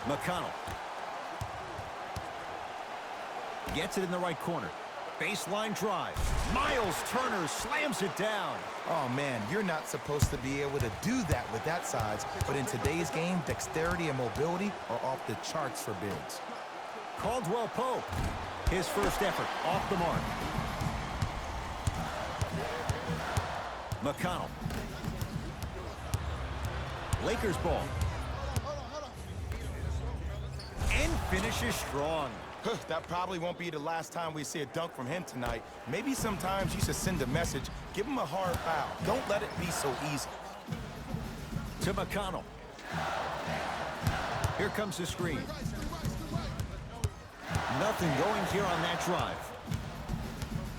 McConnell. Gets it in the right corner. Baseline drive. Miles Turner slams it down. Oh, man, you're not supposed to be able to do that with that size, but in today's game, dexterity and mobility are off the charts for bigs. Caldwell Pope. His first effort off the mark. McConnell. Lakers ball. And finishes strong. That probably won't be the last time we see a dunk from him tonight. Maybe sometimes you should send a message. Give him a hard foul. Don't let it be so easy. To McConnell. Here comes the screen. Nothing going here on that drive.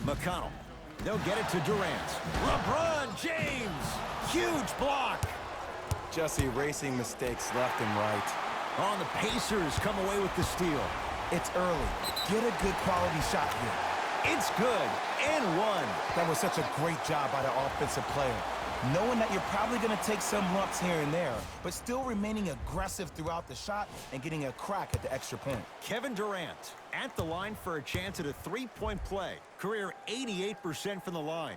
McConnell. They'll get it to Durant. LeBron James. Huge block. Just erasing mistakes left and right. On the Pacers come away with the steal. It's early. Get a good quality shot here. It's good. And one. That was such a great job by the offensive player. Knowing that you're probably going to take some lumps here and there, but still remaining aggressive throughout the shot and getting a crack at the extra point. Kevin Durant at the line for a chance at a three-point play. Career 88% from the line.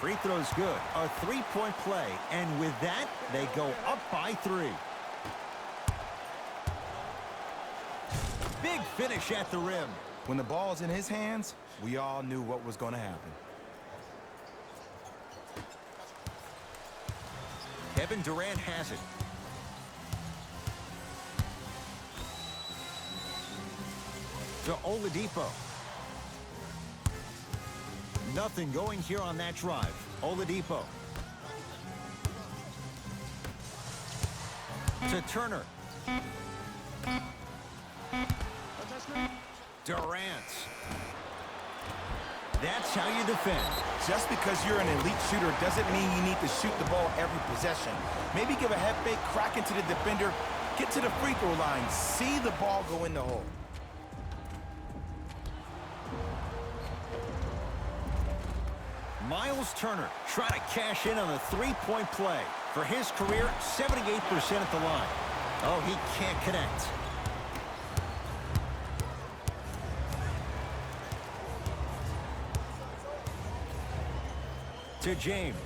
Free throws good. A three-point play. And with that, they go up by 3. Big finish at the rim. When the ball's in his hands, we all knew what was going to happen. Kevin Durant has it. To Oladipo. Nothing going here on that drive. Oladipo. To Turner. Durant. That's how you defend. Just because you're an elite shooter doesn't mean you need to shoot the ball every possession. Maybe give a head fake, crack into the defender, get to the free throw line, see the ball go in the hole. Miles Turner trying to cash in on a three-point play. For his career, 78% at the line. Oh, he can't connect. To James.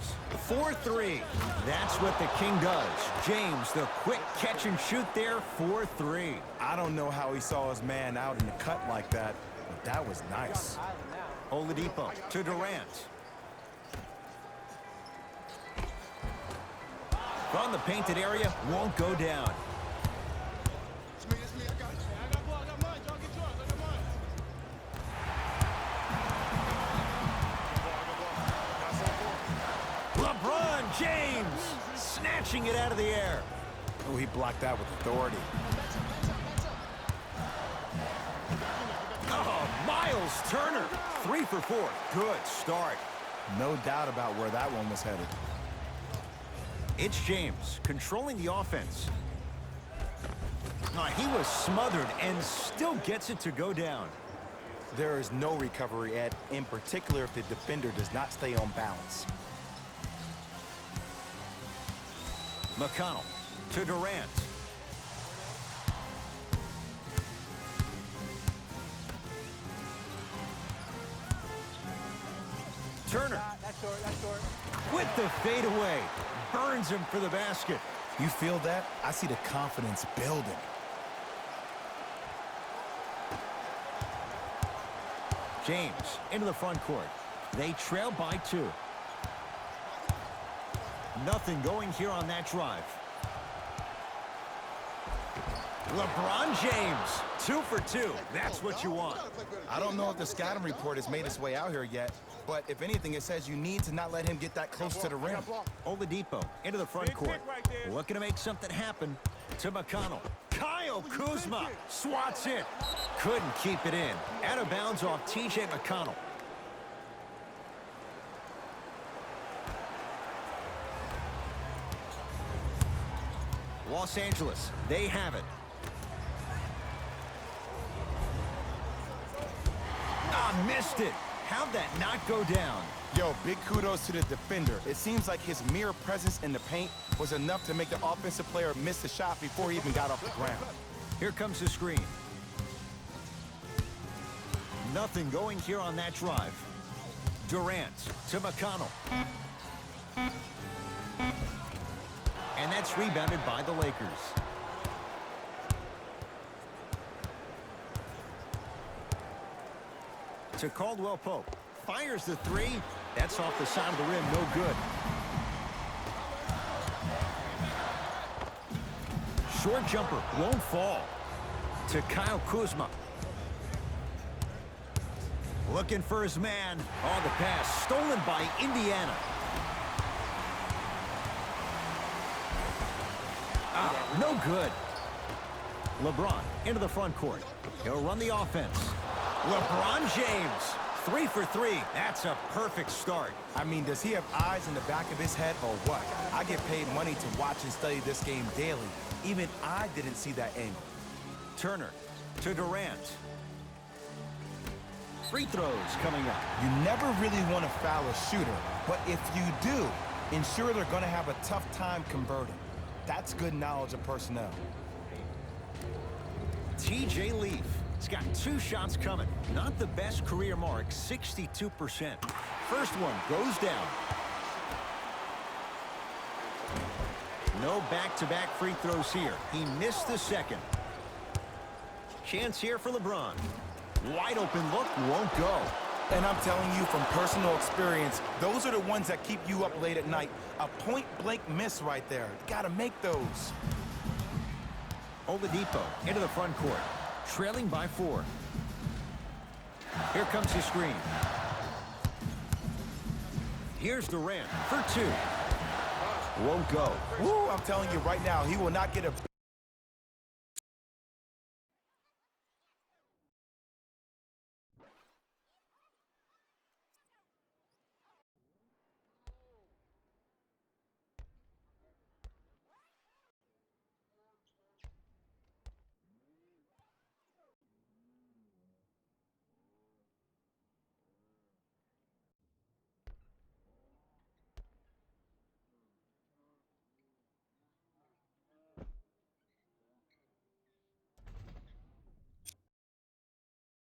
4-3. That's what the King does. James, the quick catch and shoot there, 4-3. I don't know how he saw his man out in the cut like that, but that was nice. Oladipo to Durant. From the painted area, won't go down. LeBron James snatching it out of the air. Oh, he blocked that with authority. Oh, Miles Turner. 3 for 4. Good start. No doubt about where that one was headed. It's James controlling the offense. He was smothered and still gets it to go down. There is no recovery, Ed, in particular if the defender does not stay on balance. McConnell to Durant. Turner. That's short. With the fadeaway. Burns him for the basket. You feel that? I see the confidence building. James into the front court. They trail by 2. Nothing going here on that drive. LeBron James, 2 for 2. That's what you want. I don't know if the scouting report has made its way out here yet, but if anything, it says you need to not let him get that close to the rim. Oladipo into the front court. Looking to make something happen. To McConnell. Kyle Kuzma swats it. Couldn't keep it in. Out of bounds off T.J. McConnell. Los Angeles, they have it. Missed it. How'd that not go down? Yo, big kudos to the defender. It seems like his mere presence in the paint was enough to make the offensive player miss the shot before he even got off the ground. Here comes the screen. Nothing going here on that drive. Durant to McConnell. And that's rebounded by the Lakers. To Caldwell Pope. Fires the three. That's off the side of the rim. No good. Short jumper. Won't fall. To Kyle Kuzma. Looking for his man. Oh, the pass stolen by Indiana. No good. LeBron into the front court. He'll run the offense. LeBron James. 3 for 3. That's a perfect start. I mean, does he have eyes in the back of his head or what? I get paid money to watch and study this game daily. Even I didn't see that angle. Turner to Durant. Free throws coming up. You never really want to foul a shooter, but if you do, ensure they're going to have a tough time converting. That's good knowledge of personnel. TJ Leaf. He's got 2 shots coming. Not the best career mark, 62%. First one goes down. No back-to-back free throws here. He missed the second. Chance here for LeBron. Wide open look, won't go. And I'm telling you from personal experience, those are the ones that keep you up late at night. A point-blank miss right there. You gotta make those. Oladipo into the front court. Trailing by 4. Here comes the screen. Here's Durant for 2. Won't go. Woo, I'm telling you right now, he will not get a...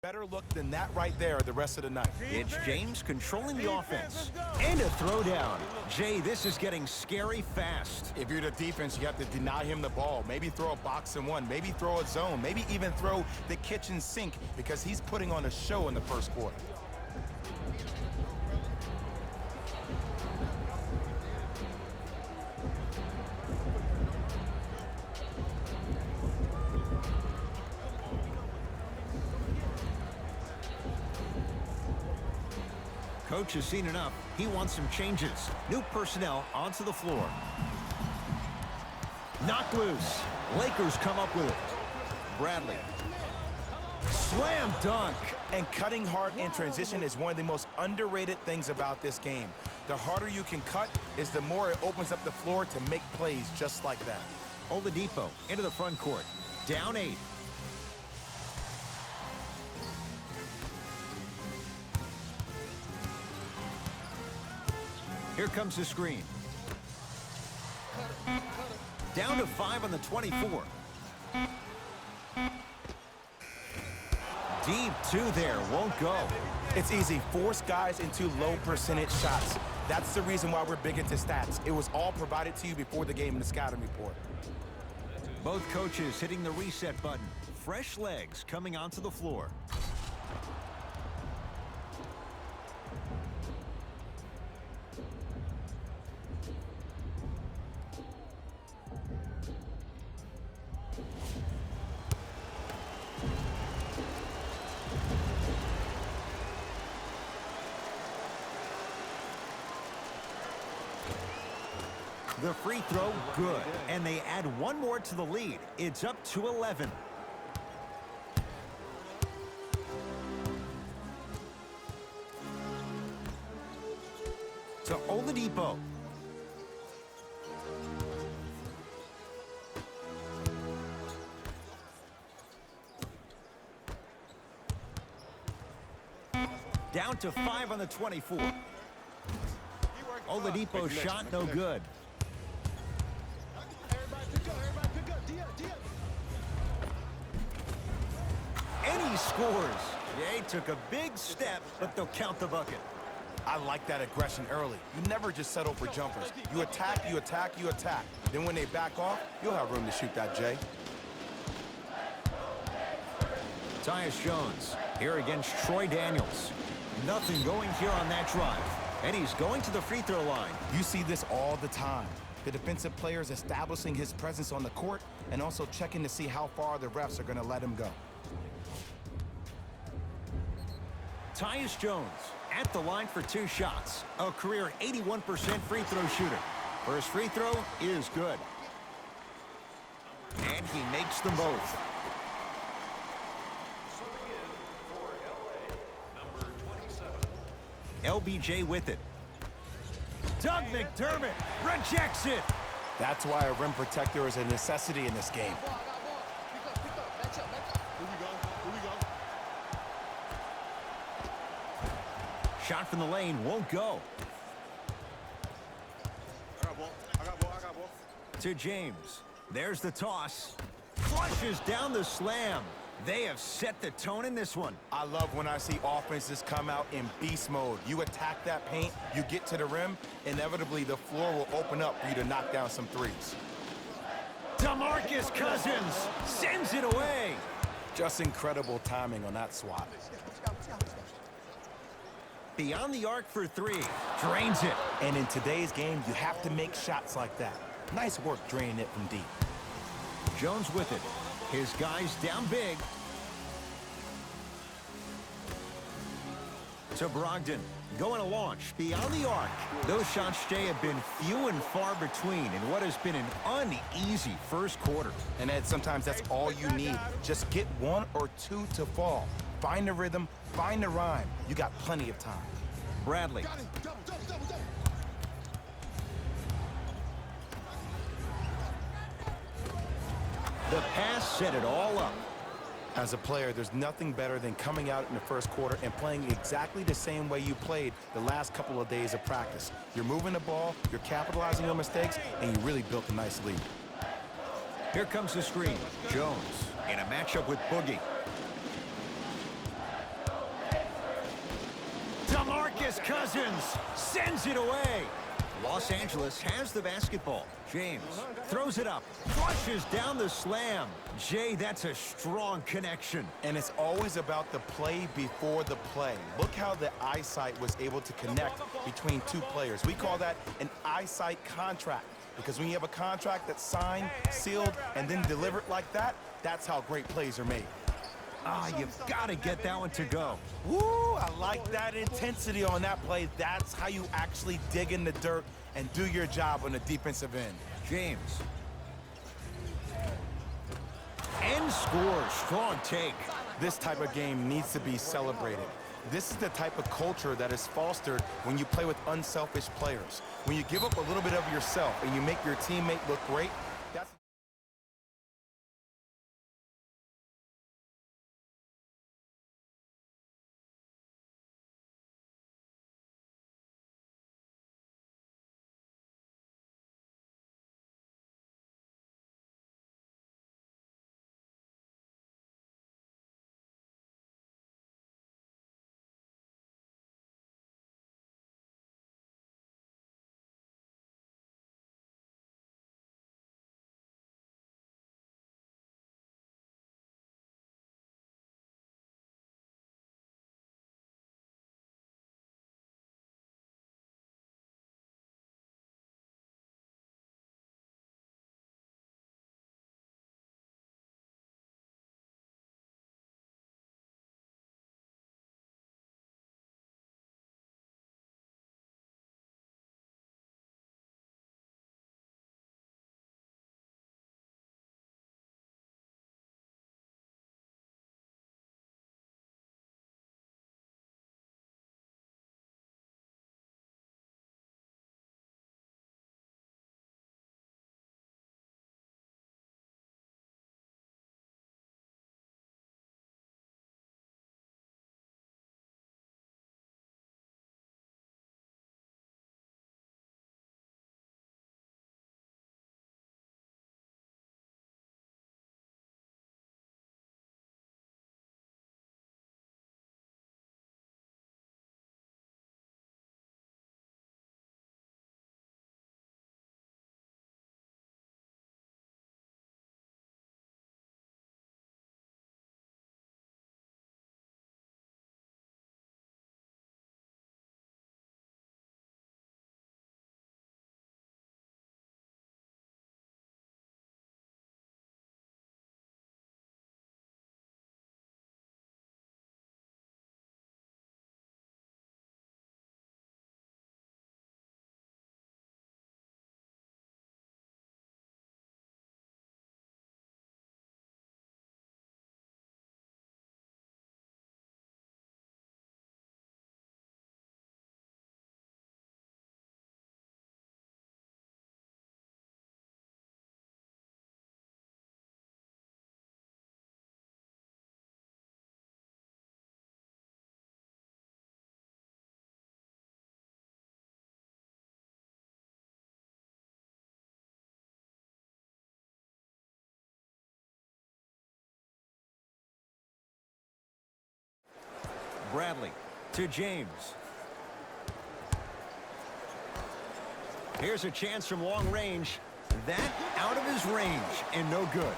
better look than that right there the rest of the night. It's James controlling the offense. And a throwdown. Jay, this is getting scary fast. If you're the defense, you have to deny him the ball. Maybe throw a box and one. Maybe throw a zone. Maybe even throw the kitchen sink because he's putting on a show in the first quarter. Coach has seen enough. He wants some changes. New personnel onto the floor. Knocked loose. Lakers come up with it. Bradley. Slam dunk. And cutting hard in transition is one of the most underrated things about this game. The harder you can cut is the more it opens up the floor to make plays just like that. Oladipo into the front court. Down 8. Here comes the screen. Down to 5 on the 24. Deep 2 there, won't go. It's easy. Force guys into low percentage shots. That's the reason why we're big into stats. It was all provided to you before the game in the scouting report. Both coaches hitting the reset button. Fresh legs coming onto the floor. The free throw, good. And they add one more to the lead. It's up to 11. To Oladipo. Down to 5 on the 24. Oladipo's shot no good. scores. Jay took a big step, but they'll count the bucket. I like that aggression early. You never just settle for jumpers. You attack, you attack, you attack. Then when they back off, you'll have room to shoot that, Jay. Tyus Jones here against Troy Daniels. Nothing going here on that drive. And he's going to the free throw line. You see this all the time. The defensive players establishing his presence on the court and also checking to see how far the refs are going to let him go. Tyus Jones at the line for 2 shots. A career 81% free throw shooter. First free throw is good. And he makes them both. LBJ with it. Doug McDermott rejects it. That's why a rim protector is a necessity in this game. Shot from the lane won't go. I got ball. To James. There's the toss. Flushes down the slam. They have set the tone in this one. I love when I see offenses come out in beast mode. You attack that paint, you get to the rim, inevitably the floor will open up for you to knock down some threes. DeMarcus Cousins sends it away. Just incredible timing on that swat. Beyond the arc for 3. Drains it. And in today's game, you have to make shots like that. Nice work draining it from deep. Jones with it. His guys down big. To Brogdon. Going to launch beyond the arc. Those shots, Jay, have been few and far between in what has been an uneasy first quarter. And Ed, sometimes that's all you need. Just get 1 or 2 to fall. Find the rhythm, find the rhyme. You got plenty of time. Bradley. The pass set it all up. As a player, there's nothing better than coming out in the first quarter and playing exactly the same way you played the last couple of days of practice. You're moving the ball, you're capitalizing on mistakes, and you really built a nice lead. Here comes the screen. Jones in a matchup with Boogie. DeMarcus Cousins sends it away. Los Angeles has the basketball. James throws it up, flushes down the slam. Jay, that's a strong connection. And it's always about the play before the play. Look how the eyesight was able to connect between 2 players. We call that an eyesight contract, because when you have a contract that's signed, sealed, and then delivered like that, that's how great plays are made. You've got to get that one to go. Woo, I like that intensity on that play. That's how you actually dig in the dirt and do your job on the defensive end. James. And scores. Strong take. This type of game needs to be celebrated. This is the type of culture that is fostered when you play with unselfish players. When you give up a little bit of yourself and you make your teammate look great, that's Bradley to James. Here's a chance from long range. That out of his range and no good.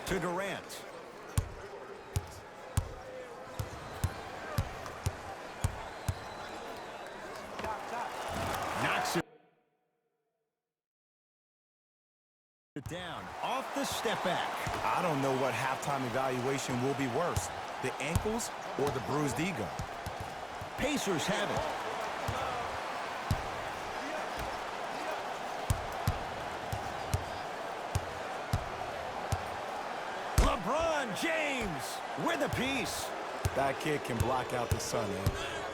To Durant. Knocks it down off the step back. I don't know what halftime evaluation will be worse, the ankles or the bruised ego. Pacers have it. LeBron James with a piece. That kid can block out the sun, man.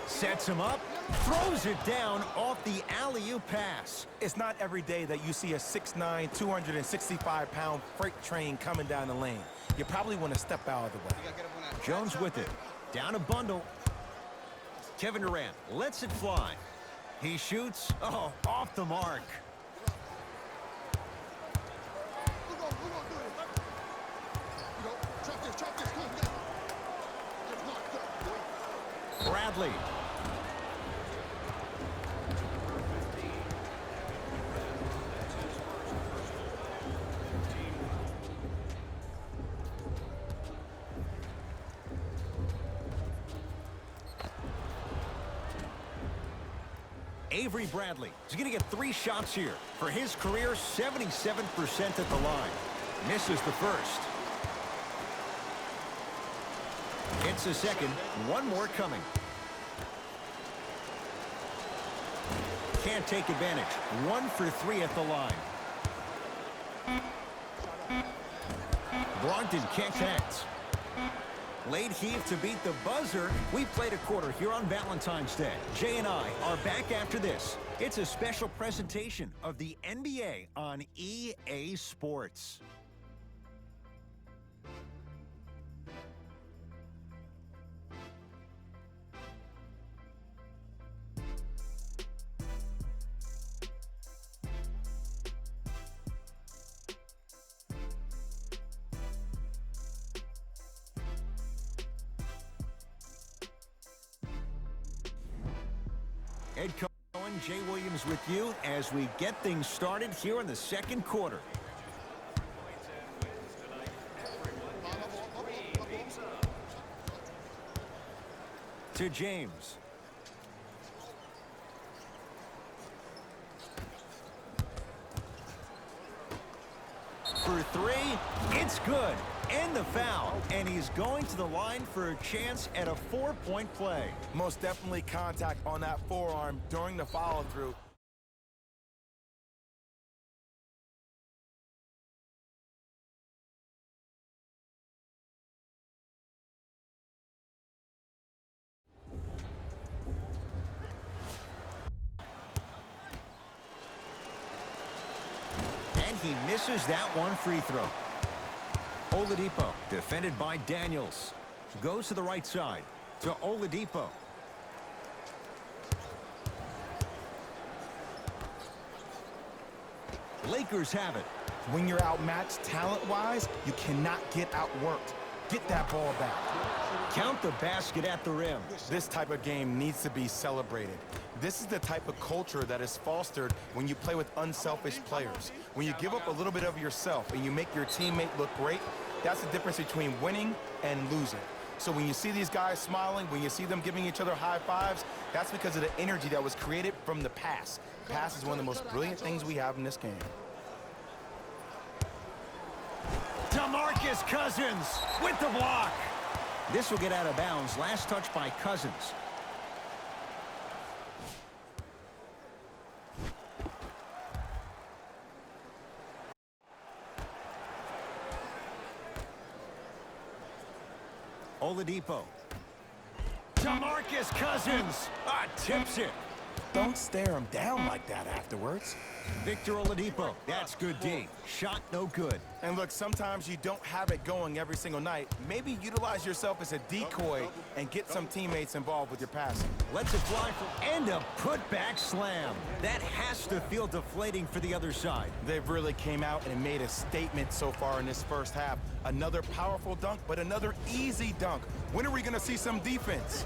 Sets him up, throws it down off the alley-oop pass. It's not every day that you see a 6'9", 265-pound freight train coming down the lane. You probably want to step out of the way. Jones with it. Down a bundle. Kevin Durant lets it fly. He shoots. Oh, off the mark. Bradley. Avery Bradley is going to get 3 shots here. For his career, 77% at the line. Misses the first. Hits the second. One more coming. Can't take advantage. 1 for 3 at the line. Brogdon can't connect. Late heave to beat the buzzer. We played a quarter here on Valentine's Day. Jay and I are back after this. It's a special presentation of the NBA on EA Sports. Ed Cohen, Jay Williams with you as we get things started here in the second quarter. To James. For 3, it's good. And the foul. And he's going to the line for a chance at a 4-point play. Most definitely contact on that forearm during the follow-through. And he misses that one free throw. Oladipo, defended by Daniels. Goes to the right side to Oladipo. Lakers have it. When you're outmatched talent-wise, you cannot get outworked. Get that ball back. Count the basket at the rim. This type of game needs to be celebrated. This is the type of culture that is fostered when you play with unselfish players. When you give up a little bit of yourself and you make your teammate look great, that's the difference between winning and losing. So when you see these guys smiling, when you see them giving each other high fives, that's because of the energy that was created from the pass. Pass is one of the most brilliant things we have in this game. DeMarcus Cousins with the block. This will get out of bounds. Last touch by Cousins. Oladipo. DeMarcus Cousins tips it. Don't stare him down like that afterwards. Victor Oladipo, that's good D. Shot no good. And look, sometimes you don't have it going every single night. Maybe utilize yourself as a decoy and get some teammates involved with your passing. Lets it fly from and a putback slam. That has to feel deflating for the other side. They've really came out and made a statement so far in this first half. Another powerful dunk, but another easy dunk. When are we going to see some defense?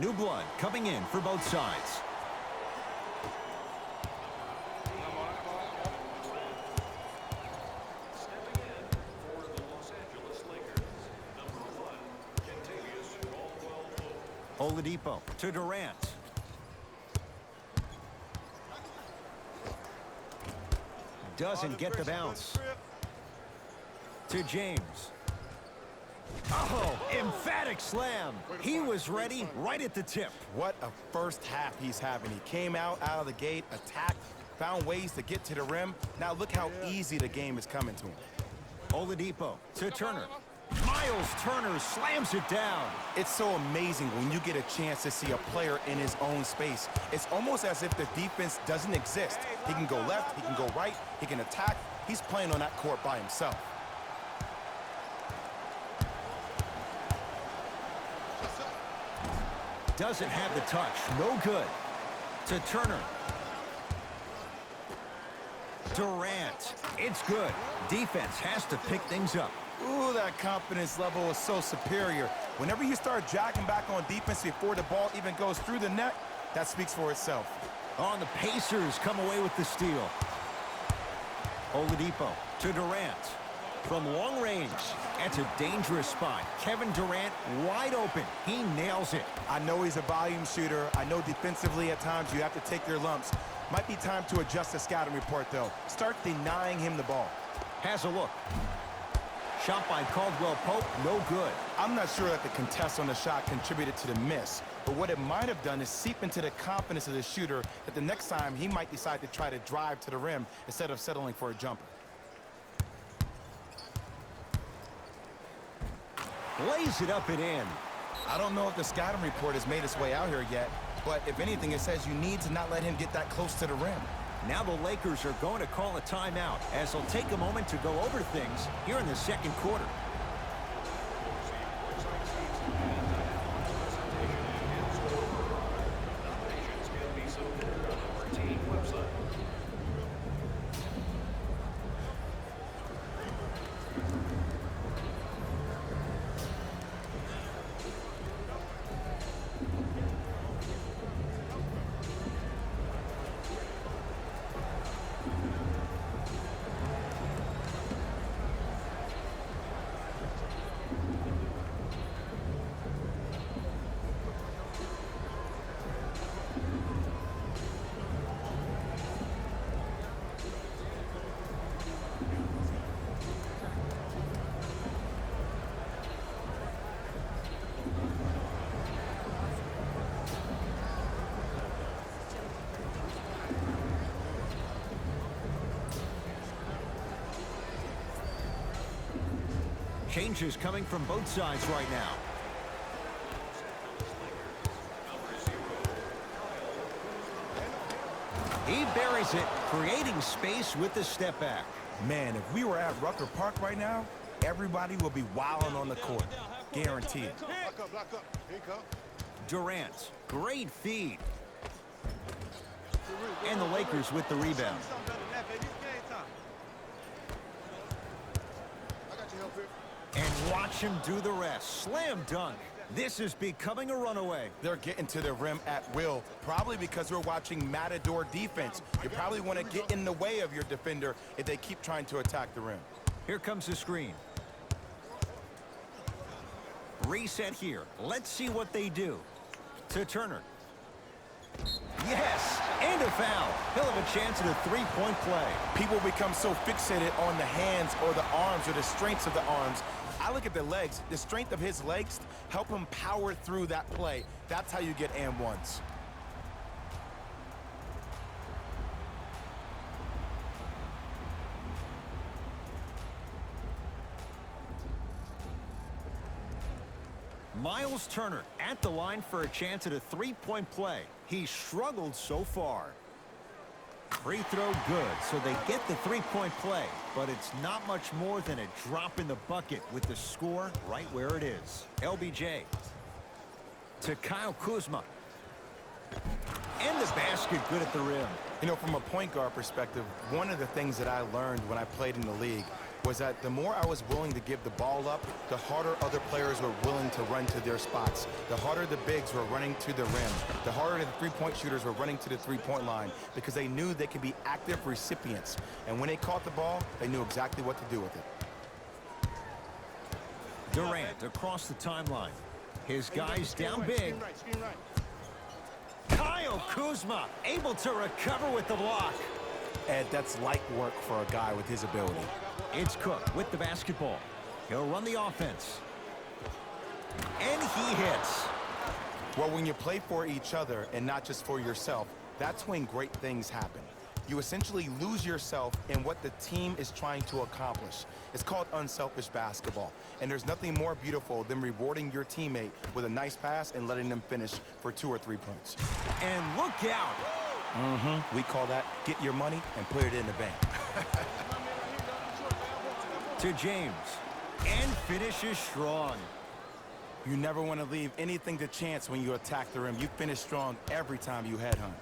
New blood coming in for both sides. Oladipo to Durant. Doesn't get the bounce. To James. Oh, emphatic slam. He was ready right at the tip. What a first half he's having. He came out of the gate, attacked, found ways to get to the rim. Now look how easy the game is coming to him. Oladipo to Turner. Miles Turner slams it down. It's so amazing when you get a chance to see a player in his own space. It's almost as if the defense doesn't exist. He can go left, he can go right, he can attack. He's playing on that court by himself. Doesn't have the touch. No good. To Turner. Durant. It's good. Defense has to pick things up. Ooh, that confidence level is so superior. Whenever you start jogging back on defense before the ball even goes through the net, that speaks for itself. On the Pacers come away with the steal. Oladipo to Durant. From long range, that's a dangerous spot. Kevin Durant wide open. He nails it. I know he's a volume shooter. I know defensively at times you have to take your lumps. Might be time to adjust the scouting report, though. Start denying him the ball. Has a look. Shot by Caldwell Pope, no good. I'm not sure that the contest on the shot contributed to the miss, but what it might have done is seep into the confidence of the shooter that the next time he might decide to try to drive to the rim instead of settling for a jumper. Lays it up and in. I don't know if the scouting report has made its way out here yet, but if anything, it says you need to not let him get that close to the rim. Now the Lakers are going to call a timeout as they'll take a moment to go over things here in the second quarter. Changes coming from both sides right now. He buries it, creating space with the step back. Man, if we were at Rucker Park right now, everybody will be wilding on the court. Guaranteed. Back up, back up. Here you go. Durant, great feed. And the Lakers with the rebound. Something better than that, baby. It's game time. I got your help here. And watch him do the rest. Slam dunk. This is becoming a runaway. They're getting to the rim at will, probably because we're watching Matador defense. You probably want to get in the way of your defender if they keep trying to attack the rim. Here comes the screen. Reset here. Let's see what they do. To Turner. Yes, and a foul. He'll have a chance at a three-point play. People become so fixated on the hands or the arms or the strengths of the arms. I look at the legs. The strength of his legs help him power through that play. That's how you get and ones. Miles Turner at the line for a chance at a three-point play. He struggled so far. Free throw good, so they get the three-point play, but it's not much more than a drop in the bucket with the score right where it is. LBJ to Kyle Kuzma. And the basket good at the rim. You know, from a point guard perspective, one of the things that I learned when I played in the league was that the more I was willing to give the ball up, the harder other players were willing to run to their spots. The harder the bigs were running to the rim. The harder the three-point shooters were running to the three-point line because they knew they could be active recipients. And when they caught the ball, they knew exactly what to do with it. Durant across the timeline. His guys down big. Screen right. Kyle Kuzma able to recover with the block. Ed, that's light work for a guy with his ability. It's Cook with the basketball. He'll run the offense. And he hits. Well, when you play for each other and not just for yourself, that's when great things happen. You essentially lose yourself in what the team is trying to accomplish. It's called unselfish basketball. And there's nothing more beautiful than rewarding your teammate with a nice pass and letting them finish for 2 or 3 points. And look out. We call that get your money and put it in the bank. To James. And finishes strong. You never want to leave anything to chance when you attack the rim. You finish strong every time you headhunt.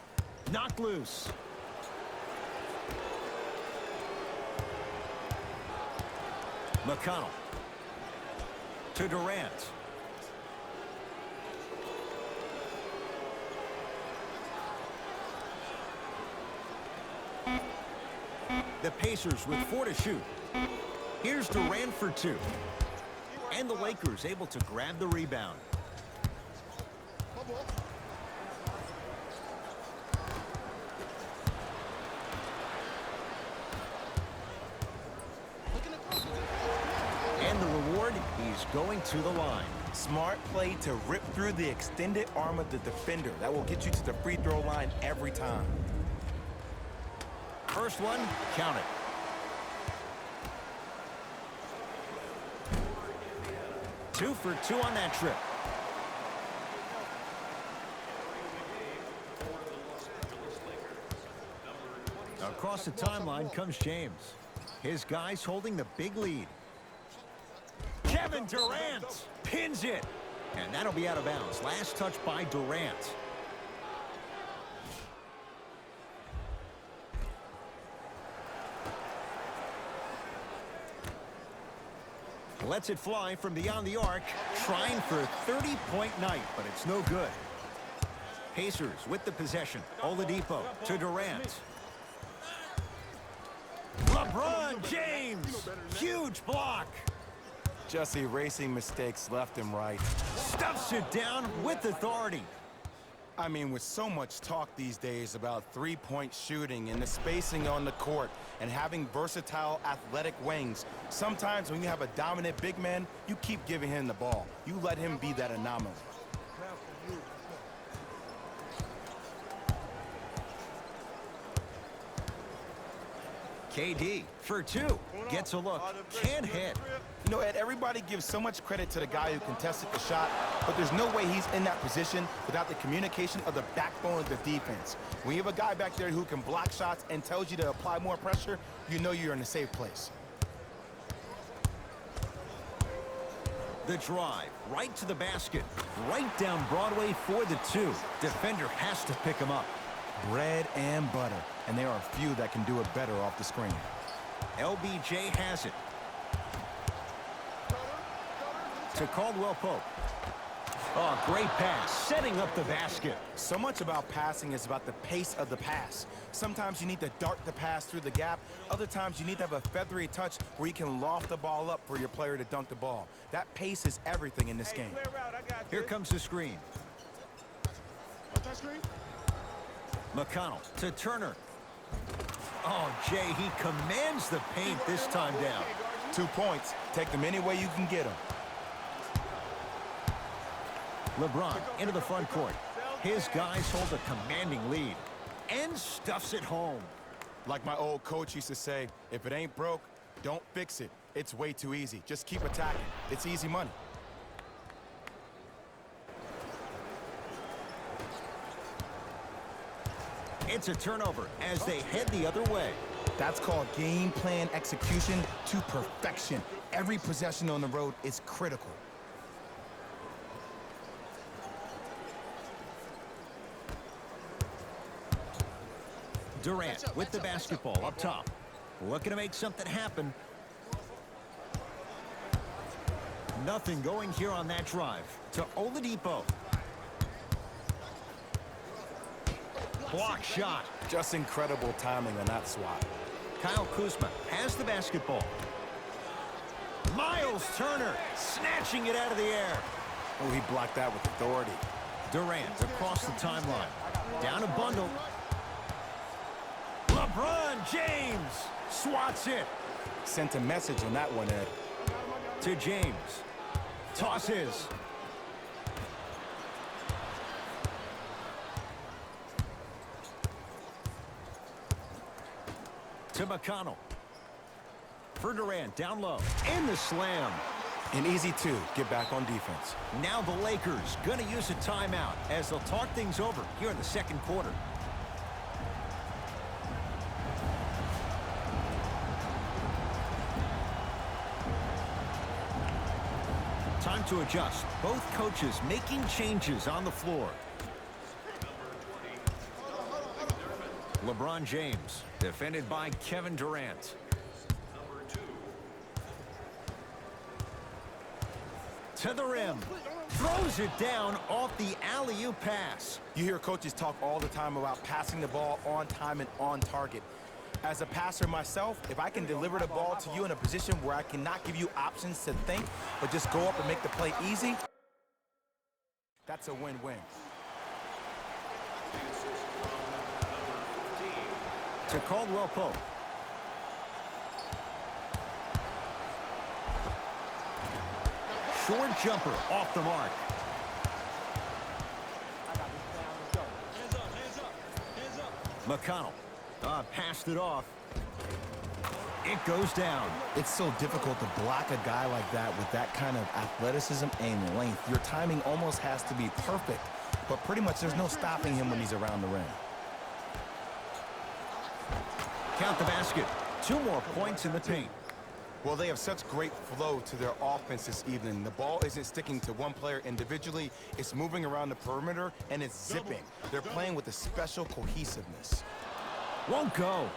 Knocked loose. McConnell. To Durant. The Pacers with 4 to shoot. Here's Durant for 2. And the Lakers able to grab the rebound. And the reward, he's going to the line. Smart play to rip through the extended arm of the defender. That will get you to the free throw line every time. First one, count it. Two for 2 on that trip. Across the timeline comes James. His guys holding the big lead. Kevin Durant pins it. And that'll be out of bounds. Last touch by Durant. Lets it fly from beyond the arc, trying for a 30-point night, but it's no good. Pacers with the possession. Oladipo to Durant. LeBron James, huge block. Just erasing mistakes left and right. Stuffs it down with authority. I mean, with so much talk these days about three-point shooting and the spacing on the court and having versatile athletic wings, sometimes when you have a dominant big man, you keep giving him the ball. You let him be that anomaly. KD for 2. Gets a look. Can't hit. You know, Ed, everybody gives so much credit to the guy who contested the shot, but there's no way he's in that position without the communication of the backbone of the defense. When you have a guy back there who can block shots and tells you to apply more pressure, you know you're in a safe place. The drive, right to the basket, right down Broadway for the 2. Defender has to pick him up. bread and butter, and there are few that can do it better off the screen. LBJ has it. To Caldwell Pope. Oh, great pass, setting up the basket. So much about passing is about the pace of the pass. Sometimes you need to dart the pass through the gap. Other times you need to have a feathery touch where you can loft the ball up for your player to dunk the ball. That pace is everything in this game. Here comes the screen. McConnell to Turner. Oh, Jay, he commands the paint this time down. 2 points. Take them any way you can get them. LeBron into the front court. His guys hold a commanding lead and stuffs it home. Like my old coach used to say, if it ain't broke, don't fix it. It's way too easy. Just keep attacking. It's easy money. It's a turnover as they head the other way. That's called game plan execution to perfection. Every possession on the road is critical. Durant with the basketball up top. Looking to make something happen. Nothing going here on that drive. To Oladipo. Block shot. Just incredible timing on that swat. Kyle Kuzma has the basketball. Miles Turner snatching it out of the air. Oh, he blocked that with authority. Durant across the timeline. Down a bundle. LeBron James swats it. Sent a message on that one, Ed. To James. Tosses. To McConnell. For Durant, down low. In the slam. An easy 2. Get back on defense. Now the Lakers going to use a timeout as they'll talk things over here in the second quarter. Time to adjust. Both coaches making changes on the floor. LeBron James, defended by Kevin Durant. To the rim. Throws it down off the alley-oop pass. You hear coaches talk all the time about passing the ball on time and on target. As a passer myself, if I can deliver the ball to you in a position where I cannot give you options to think, but just go up and make the play easy, that's a win-win. To Caldwell Pope. Short jumper off the mark. McConnell. Passed it off. It goes down. It's so difficult to block a guy like that with that kind of athleticism and length. Your timing almost has to be perfect, but pretty much there's no stopping him when he's around the rim. Count the basket. 2 more points in the paint. Well, they have such great flow to their offense this evening. The ball isn't sticking to one player individually. It's moving around the perimeter, and it's zipping. They're playing with a special cohesiveness. Won't go.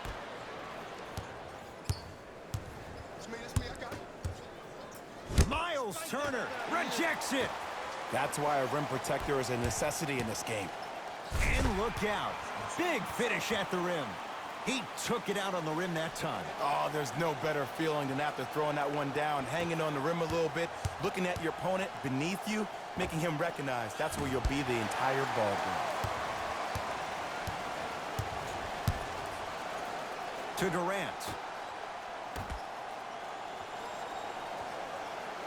I got it. Miles Turner rejects it. That's why a rim protector is a necessity in this game. And look out. Big finish at the rim. He took it out on the rim that time. Oh, there's no better feeling than after throwing that one down, hanging on the rim a little bit, looking at your opponent beneath you, making him recognize that's where you'll be the entire ball game. To Durant.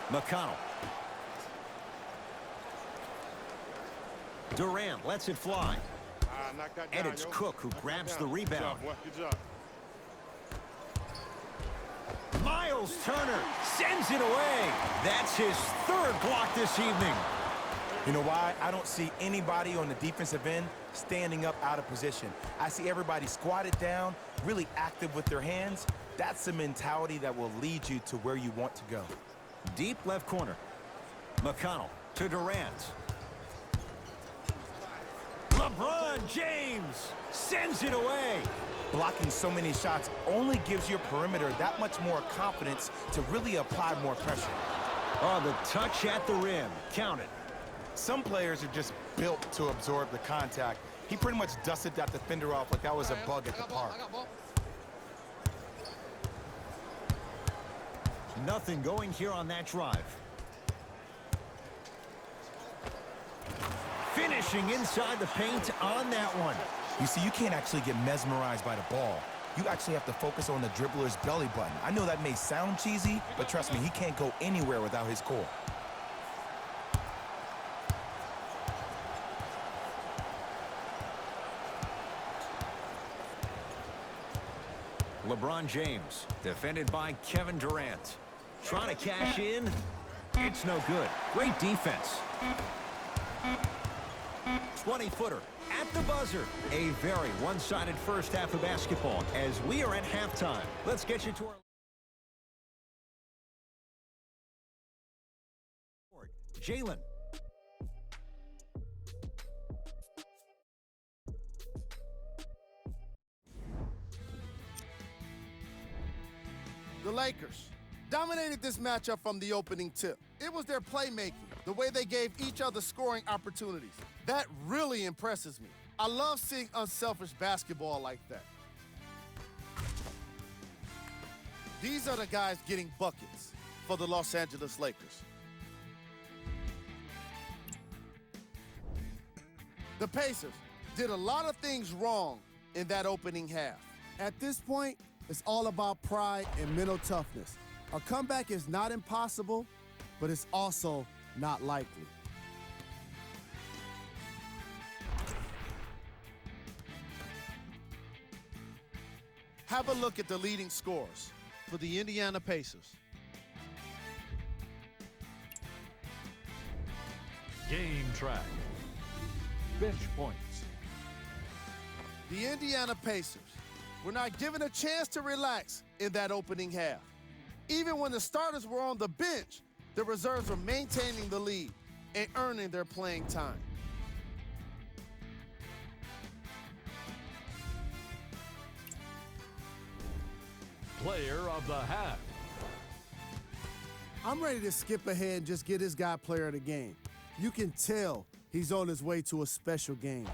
McConnell. Durant lets it fly. Knock that And down, it's yo. Cook who Knock grabs that the down. rebound. Good job. Miles Turner sends it away. That's his 3rd block this evening. You know why? I don't see anybody on the defensive end standing up out of position. I see everybody squatted down, really active with their hands. That's the mentality that will lead you to where you want to go. Deep left corner. McConnell to Durant. LeBron James sends it away. Blocking so many shots only gives your perimeter that much more confidence to really apply more pressure. Oh, the touch at the rim. Count it. Some players are just built to absorb the contact. He pretty much dusted that defender off like that was a bug at the park. Nothing going here on that drive. Finishing inside the paint on that one. You see, you can't actually get mesmerized by the ball. You actually have to focus on the dribbler's belly button. I know that may sound cheesy, but trust me, he can't go anywhere without his core. LeBron James, defended by Kevin Durant. Trying to cash in. It's no good. Great defense. 20-footer at the buzzer. A very one-sided first half of basketball as we are at halftime. Let's get you to our... Jalen. The Lakers dominated this matchup from the opening tip. It was their playmaking, the way they gave each other scoring opportunities. That really impresses me. I love seeing unselfish basketball like that. These are the guys getting buckets for the Los Angeles Lakers. The Pacers did a lot of things wrong in that opening half. At this point, it's all about pride and mental toughness. A comeback is not impossible, but it's also not likely. Have a look at the leading scorers for the Indiana Pacers. Game track. Bench points. The Indiana Pacers were not given a chance to relax in that opening half. Even when the starters were on the bench, the reserves were maintaining the lead and earning their playing time. Player of the half. I'm ready to skip ahead and just get this guy player of the game. You can tell he's on his way to a special game.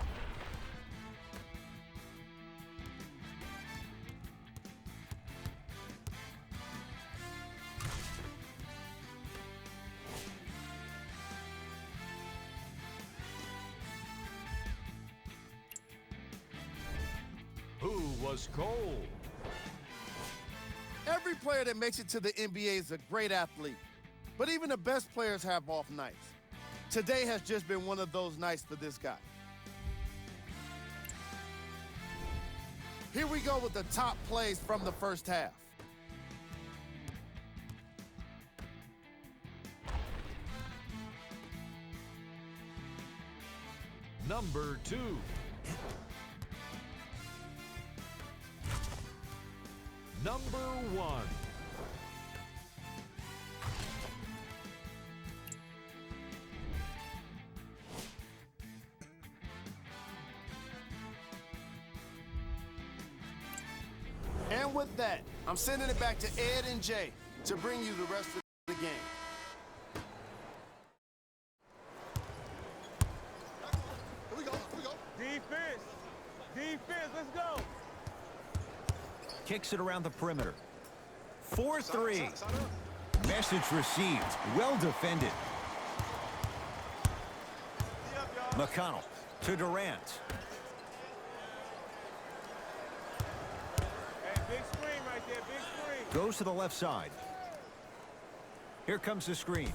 Who was cold? Every player that makes it to the NBA is a great athlete, but even the best players have off nights. Today has just been one of those nights for this guy. Here we go with the top plays from the first half. Number 2. Number 1. And with that, I'm sending it back to Ed and Jay to bring you the rest of the game. Here we go. Defense. Defense, let's go. Kicks it around the perimeter. 4-3. Side up. Message received. Well defended. McConnell to Durant. Hey, big screen right there, big screen. Goes to the left side. Here comes the screen.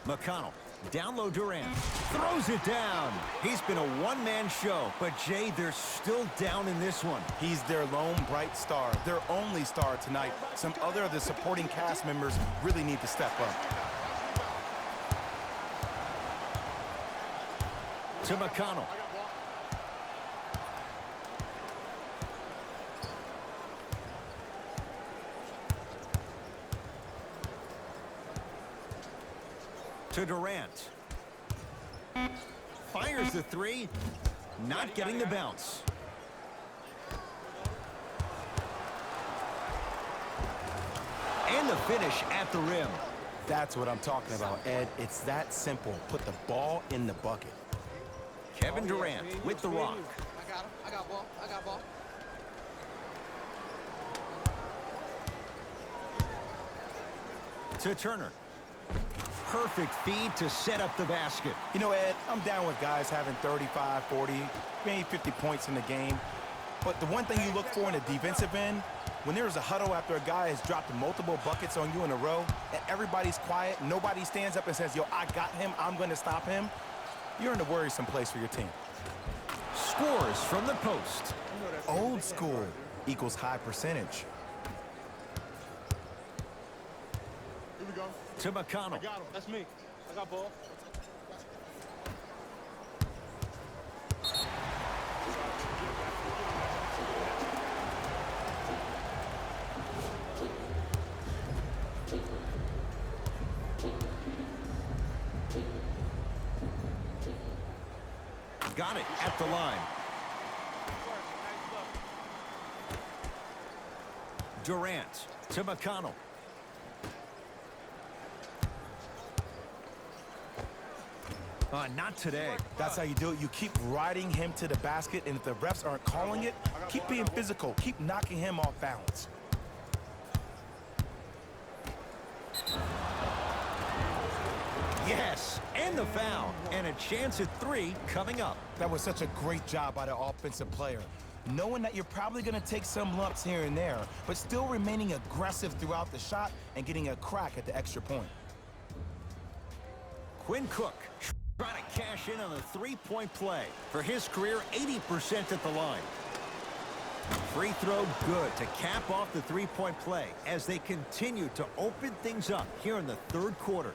McConnell. Down low Durant. Throws it down. He's been a one-man show, but Jay, they're still down in this one. He's their lone bright star, their only star tonight. Some other of the supporting cast members really need to step up. To McConnell. To Durant. Fires the three. not getting the bounce. And the finish at the rim. That's what I'm talking about, Ed. It's that simple. Put the ball in the bucket. Kevin Durant with the rock. I got him. I got ball. I got ball. To Turner. Perfect feed to set up the basket. You know, Ed, I'm down with guys having 35, 40, maybe 50 points in the game. But the one thing you look for in the defensive end, when there's a huddle after a guy has dropped multiple buckets on you in a row, and everybody's quiet, nobody stands up and says, yo, I got him, I'm going to stop him, you're in a worrisome place for your team. Scores from the post. Old school equals high percentage. Here we go. To McConnell. I got him. That's me. I got ball. Got it at the line. Durant to McConnell. Not today. That's how you do it. You keep riding him to the basket, and if the refs aren't calling it, keep being physical. Keep knocking him off balance. Yes, and the foul. And a chance at 3 coming up. That was such a great job by the offensive player. Knowing that you're probably going to take some lumps here and there, but still remaining aggressive throughout the shot and getting a crack at the extra point. Quinn Cook trying to cash in on a 3-point play. For his career, 80% at the line. Free throw good to cap off the 3-point play as they continue to open things up here in the third quarter.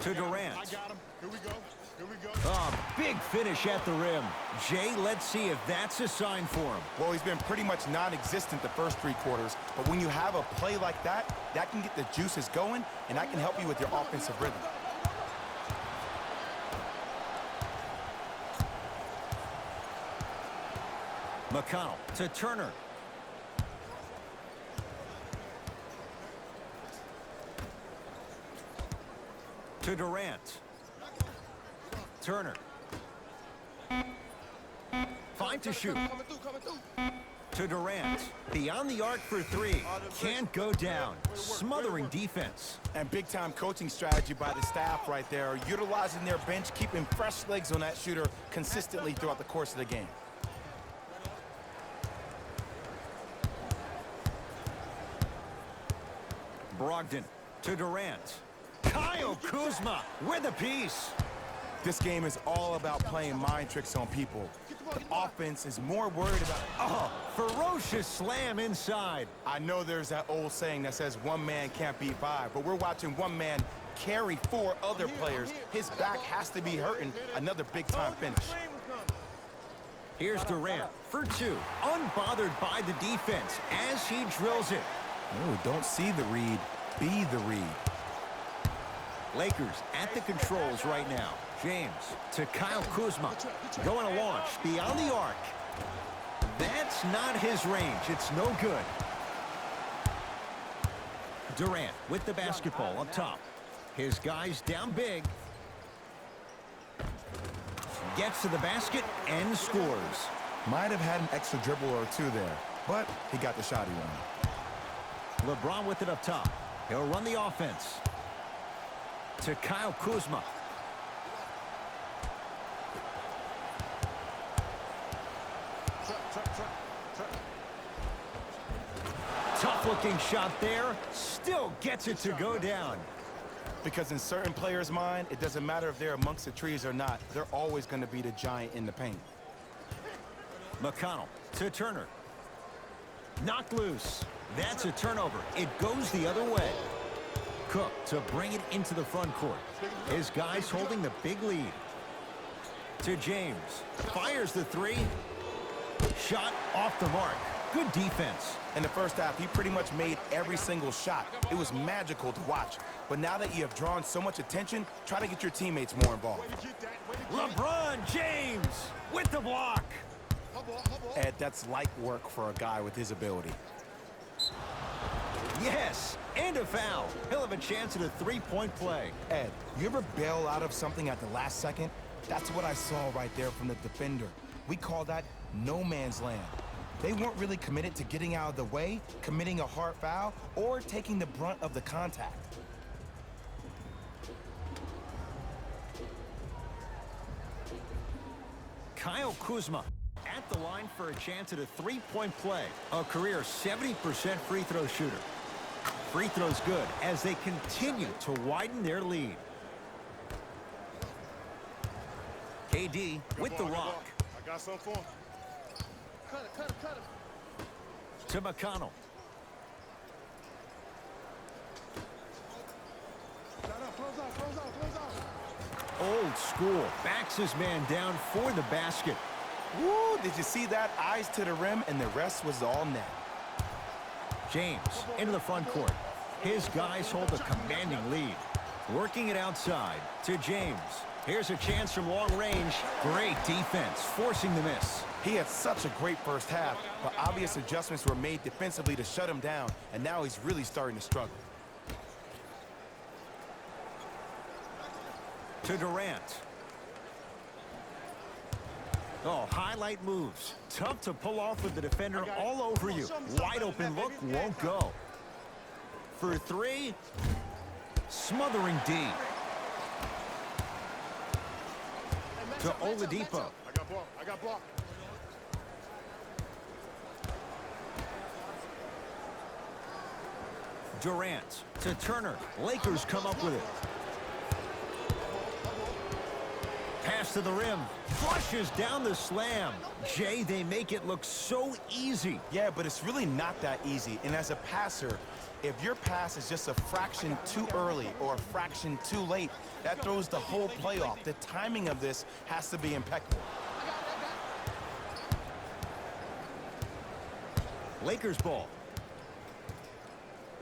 To Durant. I got him. Here we go. Here we go. Oh, big finish at the rim. Jay, let's see if that's a sign for him. Well, he's been pretty much non-existent the first 3 quarters, but when you have a play like that, that can get the juices going, and that can help you with your offensive rhythm. McConnell to Turner. To Durant. Turner. 5 to shoot. Coming through. To Durant. Beyond the arc for 3. Can't go down. Smothering defense. And big-time coaching strategy by the staff right there, utilizing their bench, keeping fresh legs on that shooter consistently throughout the course of the game. Brogdon to Durant. Kyle Kuzma with a piece. This game is all about playing mind tricks on people. The offense is more worried about... Oh, ferocious slam inside. I know there's that old saying that says one man can't beat 5, but we're watching one man carry 4 other players. His back has to be hurting. Another big-time finish. Here's Durant for 2. Unbothered by the defense as he drills it. No, don't see the read. Be the read. Lakers at the controls right now. James to Kyle Kuzma. Going to launch beyond the arc. That's not his range. It's no good. Durant with the basketball up top. His guys down big. Gets to the basket and scores. Might have had an extra dribble or 2 there, but he got the shot he wanted. LeBron with it up top. He'll run the offense. To Kyle Kuzma. Tough-looking shot there. Still gets it to go down. Because in certain players' mind, it doesn't matter if they're amongst the trees or not. They're always going to be the giant in the paint. McConnell to Turner. Knocked loose. That's a turnover. It goes the other way. Cook to bring it into the front court. His guys holding the big lead. To James. Fires the 3. Shot off the mark. Good defense. In the first half, he pretty much made every single shot. It was magical to watch. But now that you have drawn so much attention, try to get your teammates more involved. LeBron James with the block. Ed, that's light work for a guy with his ability. Yes, and a foul. He'll have a chance at a three-point play. Ed, you ever bail out of something at the last second? That's what I saw right there from the defender. We call that no man's land. They weren't really committed to getting out of the way, committing a hard foul, or taking the brunt of the contact. Kyle Kuzma at the line for a chance at a three-point play. A career 70% free throw shooter. Free throws good as they continue to widen their lead. KD with the rock. I got something for him. Cut it, cut it, cut it. To McConnell. Close out, close out, close out. Old school. Backs his man down for the basket. Woo, did you see that? Eyes to the rim, and the rest was all net. James into the front court. His guys hold a commanding lead. Working it outside to James. Here's a chance from long range. Great defense, forcing the miss. He had such a great first half, but obvious adjustments were made defensively to shut him down, and now he's really starting to struggle. To Durant. Oh, highlight moves. Tough to pull off with the defender all over you. Wide open look, won't go. For three, smothering D. To Oladipo. I got blocked. I got blocked. Durant to Turner. Lakers come up with it. Pass to the rim. Flushes down the slam. Jay, they make it look so easy. Yeah, but it's really not that easy. And as a passer, if your pass is just a fraction too early or a fraction too late, that throws the whole play off. The timing of this has to be impeccable. Lakers ball.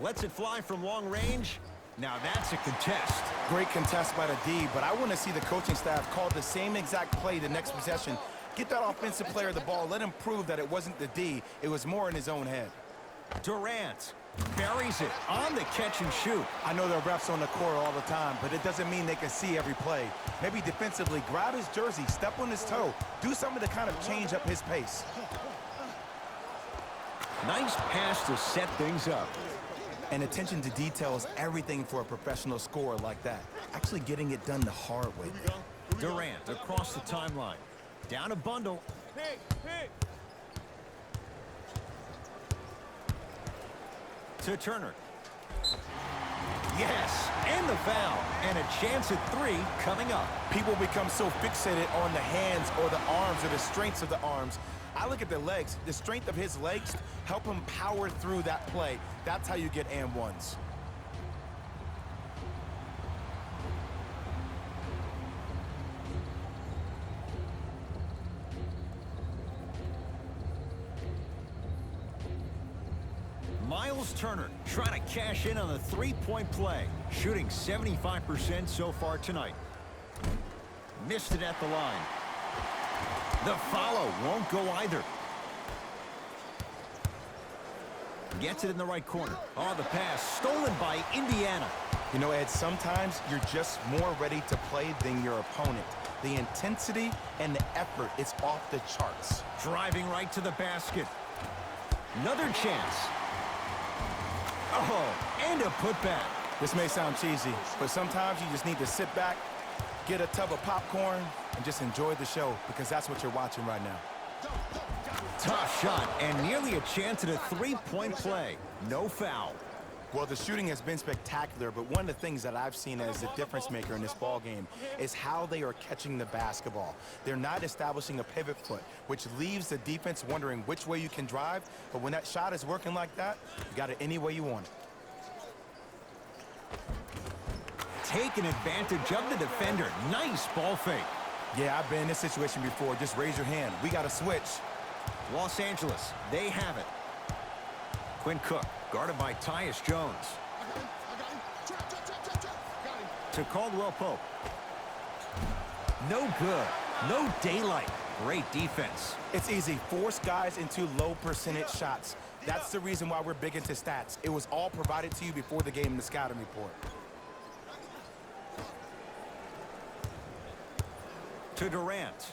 Lets it fly from long range. Now that's a contest. Great contest by the D, but I want to see the coaching staff call the same exact play the next possession. Get that offensive player the ball. Let him prove that it wasn't the D. It was more in his own head. Durant buries it on the catch and shoot. I know there are refs on the court all the time, but it doesn't mean they can see every play. Maybe defensively, grab his jersey, step on his toe, do something to kind of change up his pace. Nice pass to set things up. And attention to detail is everything for a professional scorer like that. Actually getting it done the hard way. Durant across the timeline. Down a bundle. Hey, hey. To Turner. Yes, and the foul. And a chance at three coming up. People become so fixated on the hands or the arms or the strengths of the arms. I look at the legs. The strength of his legs help him power through that play. That's how you get and ones. Miles Turner trying to cash in on the three-point play. Shooting 75% so far tonight. Missed it at the line. The follow won't go either. Gets it in the right corner. Oh, the pass stolen by Indiana. You know, Ed, sometimes you're just more ready to play than your opponent. The intensity and the effort is off the charts. Driving right to the basket. Another chance. Oh, and a putback. This may sound cheesy, but sometimes you just need to sit back, get a tub of popcorn, and just enjoy the show, because that's what you're watching right now. Tough shot, and nearly a chance at a three-point play. No foul. Well, the shooting has been spectacular, but one of the things that I've seen as the difference maker in this ball game is how they are catching the basketball. They're not establishing a pivot foot, which leaves the defense wondering which way you can drive, but when that shot is working like that, you got it any way you want it. Taking advantage of the defender. Nice ball fake. Yeah, I've been in this situation before. Just raise your hand. We got to switch. Los Angeles, they have it. Quinn Cook, guarded by Tyus Jones. I got him. Trap. Got him. To Caldwell Pope. No good. No daylight. Great defense. It's easy. Force guys into low percentage shots. That's the reason why we're big into stats. It was all provided to you before the game in the scouting report. To Durant.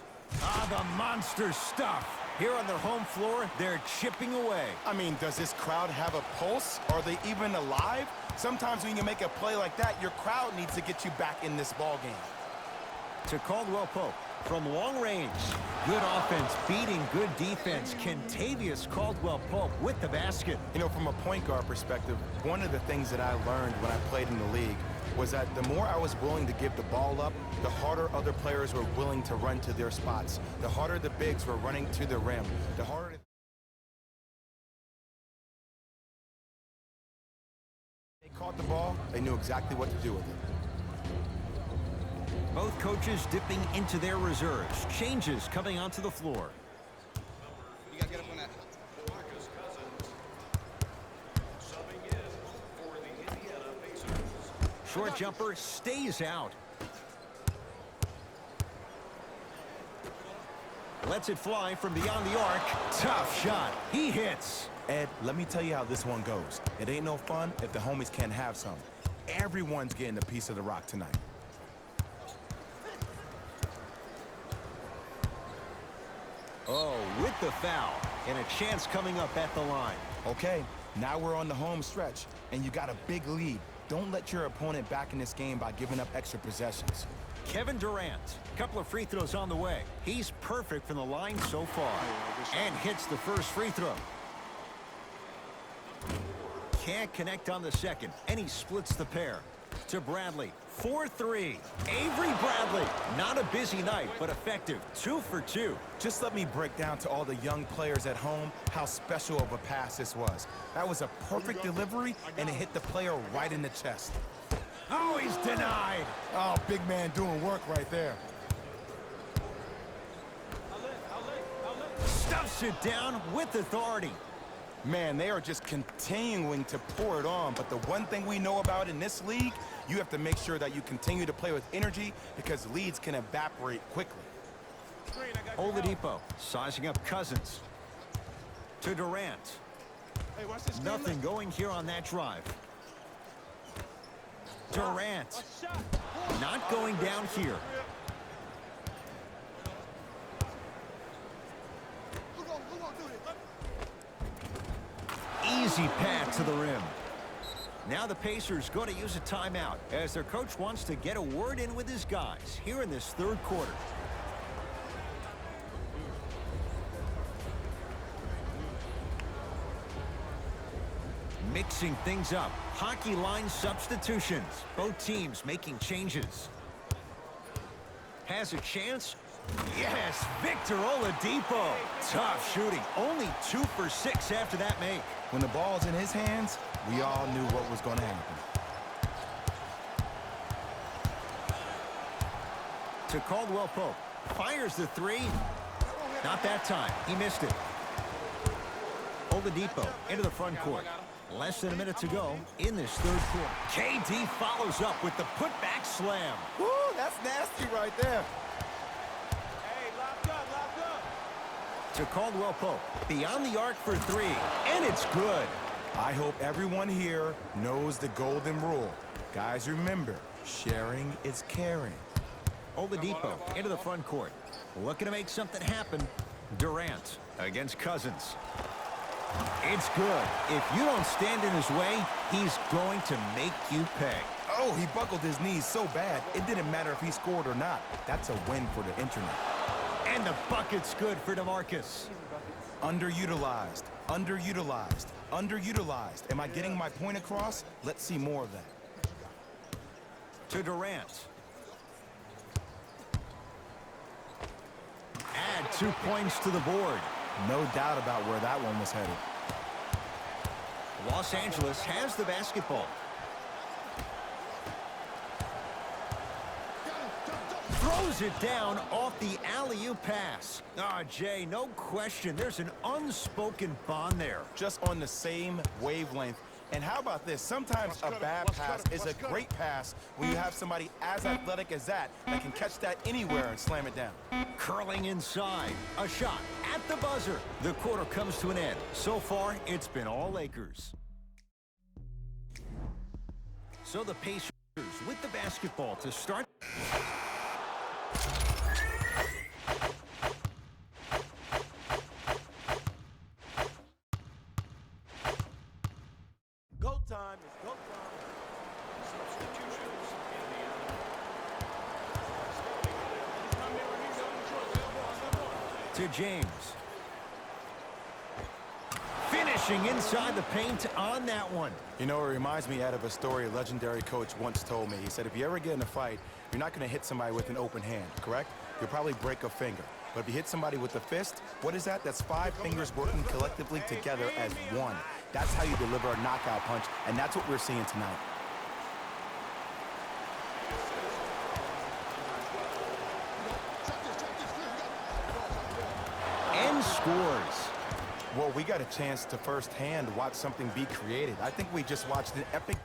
The monster stuff. Here on their home floor, they're chipping away. I mean, does this crowd have a pulse? Are they even alive? Sometimes when you make a play like that, your crowd needs to get you back in this ball game. To Caldwell Pope from long range. Good offense beating good defense. Kentavious Caldwell Pope with the basket. You know, from a point guard perspective, one of the things that I learned when I played in the league was that the more I was willing to give the ball up, the harder other players were willing to run to their spots. The harder the bigs were running to the rim. The harder they caught the ball, they knew exactly what to do with it. Both coaches dipping into their reserves. Changes coming onto the floor. You gotta get up on that. Short jumper stays out. Lets it fly from beyond the arc. Tough shot. He hits. Ed, let me tell you how this one goes. It ain't no fun if the homies can't have some. Everyone's getting a piece of the rock tonight. Oh, with the foul. And a chance coming up at the line. Okay, now we're on the home stretch, and you got a big lead. Don't let your opponent back in this game by giving up extra possessions. Kevin Durant. Couple of free throws on the way. He's perfect from the line so far. And hits the first free throw. Can't connect on the second. And he splits the pair. To Bradley. 4-3. Avery Bradley. Not a busy night, but effective. 2 for 2. Just let me break down to all the young players at home how special of a pass this was. That was a perfect delivery, and it hit the player right in the chest. Oh, he's denied. Oh, big man doing work right there. Stuffs it down with authority. Man, they are just continuing to pour it on. But the one thing we know about in this league, you have to make sure that you continue to play with energy because leads can evaporate quickly. Oladipo sizing up Cousins. To Durant. Hey, watch this. Nothing going here on that drive. Durant. Not going down here. Who gonna do this? Easy path to the rim. Now the Pacers going to use a timeout as their coach wants to get a word in with his guys here in this third quarter. Mixing things up. Hockey line substitutions. Both teams making changes. Has a chance. Yes, Victor Oladipo. Tough shooting. Only 2 for 6 after that make. When the ball's in his hands, we all knew what was going to happen. To Caldwell Pope. Fires the 3. Not that time. He missed it. Oladipo into the front court. Less than a minute to go in this third quarter. KD follows up with the putback slam. Woo, that's nasty right there. To Caldwell Pope. Beyond the arc for 3. And it's good. I hope everyone here knows the golden rule. Guys, remember, sharing is caring. Oladipo into the front court. Looking to make something happen. Durant against Cousins. It's good. If you don't stand in his way, he's going to make you pay. Oh, he buckled his knees so bad, it didn't matter if he scored or not. That's a win for the internet. And the bucket's good for DeMarcus. Underutilized, underutilized, underutilized. Am I getting my point across? Let's see more of that. To Durant. Add 2 points to the board. No doubt about where that one was headed. Los Angeles has the basketball. Throws it down off the alley-oop pass. Jay, no question. There's an unspoken bond there. Just on the same wavelength. And how about this? Sometimes a bad pass is a great pass when you have somebody as athletic as that can catch that anywhere and slam it down. Curling inside. A shot at the buzzer. The quarter comes to an end. So far, it's been all Lakers. So the Pacers with the basketball to start. Go time. It's go time. Substitutions To James. Finishing inside the paint on that one. You know, it reminds me out of a story a legendary coach once told me. He said, if you ever get in a fight, you're not going to hit somebody with an open hand, correct? You'll probably break a finger. But if you hit somebody with a fist, what is that? That's 5 fingers working collectively together as one. That's how you deliver a knockout punch, and that's what we're seeing tonight. And scores. Well, we got a chance to firsthand watch something be created. I think we just watched an epic